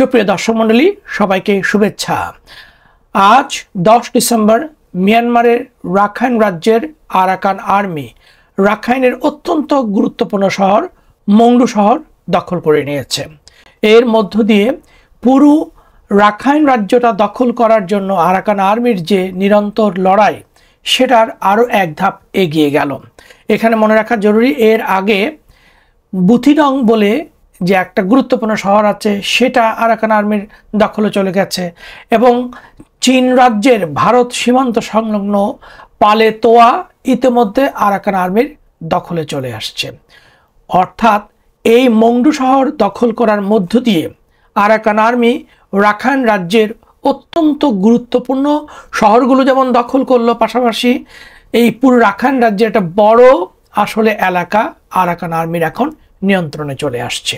সুপ্রিয় দর্শক মণ্ডলী, সবাইকে শুভেচ্ছা। আজ 10 ডিসেম্বর মিয়ানমারের রাখাইন রাজ্যের আরাকান আর্মি রাখাইনের অত্যন্ত গুরুত্বপূর্ণ শহর মংডু শহর দখল করে নিয়েছে। এর মধ্য দিয়ে পুরো রাখাইন রাজ্যটা দখল করার জন্য আরাকান আর্মির যে নিরন্তর লড়াই, সেটার আরও এক ধাপ এগিয়ে গেল। এখানে মনে রাখা জরুরি, এর আগে বুথিডং বলে যে একটা গুরুত্বপূর্ণ শহর আছে, সেটা আরাকান আর্মির দখলে চলে গেছে এবং চীন রাজ্যের ভারত সীমান্ত সংলগ্ন পালেতোয়া ইতিমধ্যে আরাকান আর্মির দখলে চলে আসছে। অর্থাৎ এই মংডু শহর দখল করার মধ্য দিয়ে আরাকান আর্মি রাখাইন রাজ্যের অত্যন্ত গুরুত্বপূর্ণ শহরগুলো যেমন দখল করলো, পাশাপাশি এই পুরো রাখাইন রাজ্যের একটা বড় আসলে এলাকা আরাকান আর্মির এখন নিয়ন্ত্রণে চলে আসছে।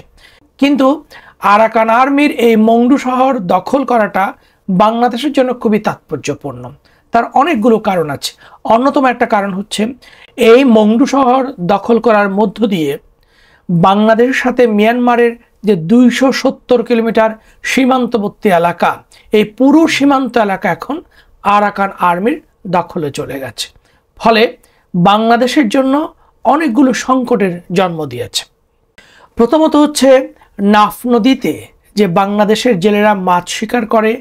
কিন্তু আরাকান আর্মির এই মংডু শহর দখল করাটা বাংলাদেশের জন্য খুবই তাৎপর্যপূর্ণ। তার অনেকগুলো কারণ আছে। অন্যতম একটা কারণ হচ্ছে, এই মংডু শহর দখল করার মধ্য দিয়ে বাংলাদেশের সাথে মিয়ানমারের যে 270 কিলোমিটার সীমান্তবর্তী এলাকা, এই পুরো সীমান্ত এলাকা এখন আরাকান আর্মির দখলে চলে গেছে। ফলে বাংলাদেশের জন্য অনেকগুলো সংকটের জন্ম দিয়েছে। প্রথমত হচ্ছে, নাফ নদীতে যে বাংলাদেশের জেলেরা মাছ শিকার করে,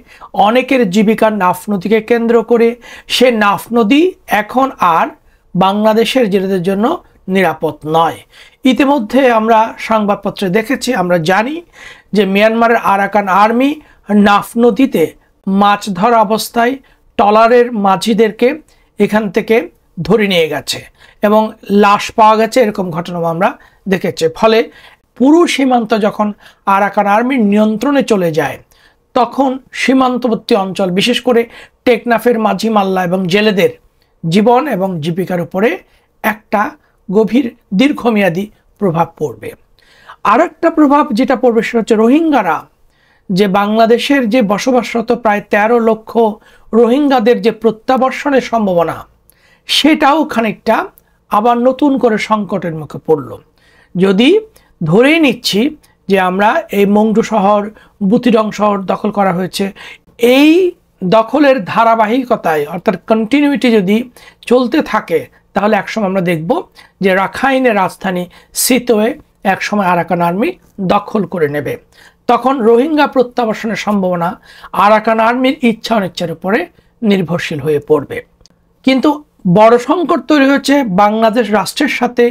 অনেকের জীবিকা নাফ নদীকে কেন্দ্র করে, সে নাফ নদী এখন আর বাংলাদেশের জেলেদের জন্য নিরাপদ নয়। ইতিমধ্যে আমরা সংবাদপত্রে দেখেছি, আমরা জানি যে মিয়ানমারের আরাকান আর্মি নাফ নদীতে মাছ ধরা অবস্থায় ট্রলারের মাঝিদেরকে এখান থেকে ধরে নিয়ে গেছে এবং লাশ পাওয়া গেছে, এরকম ঘটনা আমরা দেখেছি। ফলে পুরো সীমান্ত যখন আরাকান আর্মির নিয়ন্ত্রণে চলে যায়, তখন সীমান্তবর্তী অঞ্চল, বিশেষ করে টেকনাফের মাঝি মাল্লা এবং জেলেদের জীবন এবং জীবিকার উপরে একটা গভীর দীর্ঘমেয়াদী প্রভাব পড়বে। আর একটা প্রভাব যেটা পড়বে সেটা হচ্ছে, রোহিঙ্গারা যে বাংলাদেশের যে বসবাসরত প্রায় 13 লক্ষ রোহিঙ্গাদের যে প্রত্যাবর্ষণের সম্ভাবনা, সেটাও খানিকটা আবার নতুন করে সংকটের মুখে পড়ল। যদি ধরেই নিচ্ছি যে আমরা এই মংডু শহর, বুথিডং শহর দখল করা হয়েছে, এই দখলের ধারাবাহিকতায় অর্থাৎ কন্টিনিউটি যদি চলতে থাকে, তাহলে একসময় আমরা দেখব যে রাখাইনের রাজধানী সিতোয়ে একসময় আরাকান আর্মি দখল করে নেবে। তখন রোহিঙ্গা প্রত্যাবাসনের সম্ভাবনা আরাকান আর্মির ইচ্ছা অনিচ্ছার উপরে নির্ভরশীল হয়ে পড়বে। কিন্তু বড় সংকট তৈরি হয়েছে বাংলাদেশ রাষ্ট্রের সাথে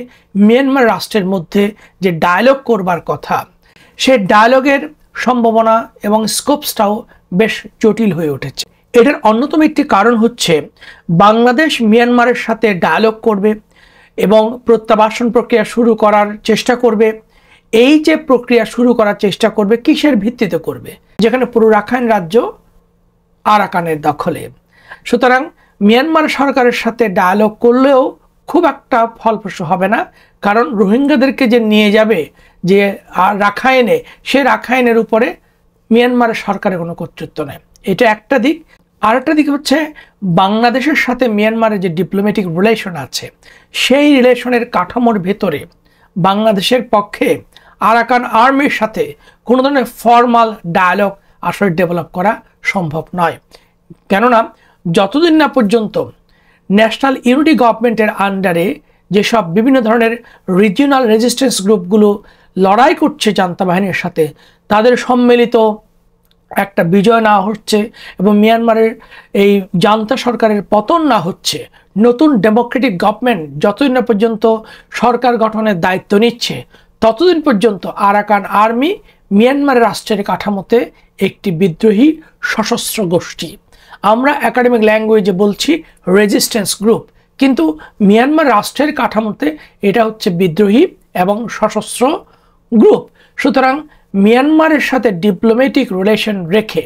মিয়ানমার রাষ্ট্রের মধ্যে যে ডায়ালগ করবার কথা, সে ডায়ালগের সম্ভাবনা এবং স্কোপসটাও বেশ জটিল হয়ে উঠেছে। এটার অন্যতম একটি কারণ হচ্ছে, বাংলাদেশ মিয়ানমারের সাথে ডায়ালগ করবে এবং প্রত্যাবাসন প্রক্রিয়া শুরু করার চেষ্টা করবে। এই যে প্রক্রিয়া শুরু করার চেষ্টা করবে, কিসের ভিত্তিতে করবে? যেখানে পুরো রাখাইন রাজ্য আরাকানের দখলে। সুতরাং মিয়ানমার সরকারের সাথে ডায়ালগ করলেও খুব একটা ফলপ্রসূ হবে না, কারণ রোহিঙ্গাদেরকে যে নিয়ে যাবে যে রাখাইনে, সে রাখাইনের উপরে মিয়ানমারের সরকারের কোনো কর্তৃত্ব নেই। এটা একটা দিক। আর একটা দিক হচ্ছে, বাংলাদেশের সাথে মিয়ানমারের যে ডিপ্লোম্যাটিক রিলেশন আছে, সেই রিলেশনের কাঠামোর ভেতরে বাংলাদেশের পক্ষে আরাকান আর্মির সাথে কোনো ধরনের ফর্মাল ডায়ালগ আসলে ডেভেলপ করা সম্ভব নয়। কেননা যতদিন না পর্যন্ত ন্যাশনাল ইউনিটি গভর্নমেন্টের আন্ডারে যেসব বিভিন্ন ধরনের রিজিওনাল রেজিস্ট্যান্স গ্রুপগুলো লড়াই করছে জান্তা বাহিনীর সাথে, তাদের সম্মিলিত একটা বিজয় না হচ্ছে এবং মিয়ানমারের এই জান্তা সরকারের পতন না হচ্ছে, নতুন ডেমোক্রেটিক গভর্নমেন্ট যতদিন না পর্যন্ত সরকার গঠনের দায়িত্ব নিচ্ছে, ততদিন পর্যন্ত আরাকান আর্মি মিয়ানমারের রাষ্ট্রের কাঠামোতে একটি বিদ্রোহী সশস্ত্র গোষ্ঠী। আমরা একাডেমিক ল্যাঙ্গুয়েজে বলছি রেজিস্ট্যান্স গ্রুপ, কিন্তু মিয়ানমার রাষ্ট্রের কাঠামোতে এটা হচ্ছে বিদ্রোহী এবং সশস্ত্র গ্রুপ। সুতরাং মিয়ানমারের সাথে ডিপ্লোম্যাটিক রিলেশন রেখে,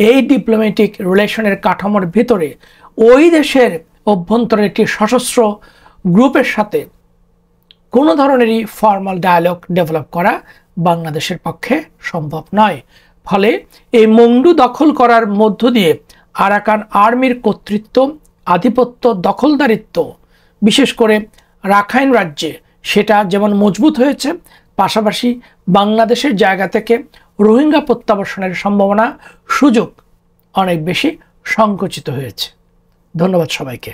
এই ডিপ্লোম্যাটিক রিলেশনের কাঠামোর ভিতরে ওই দেশের অভ্যন্তরে একটি সশস্ত্র গ্রুপের সাথে কোনো ধরনেরই ফর্মাল ডায়ালগ ডেভেলপ করা বাংলাদেশের পক্ষে সম্ভব নয়। ফলে এই মংডু দখল করার মধ্য দিয়ে আরাকান আর্মির কর্তৃত্ব, আধিপত্য, দখলদারিত্ব বিশেষ করে রাখাইন রাজ্যে সেটা যেমন মজবুত হয়েছে, পাশাপাশি বাংলাদেশের জায়গা থেকে রোহিঙ্গা প্রত্যাবাসনের সম্ভাবনা সুযোগ অনেক বেশি সংকুচিত হয়েছে। ধন্যবাদ সবাইকে।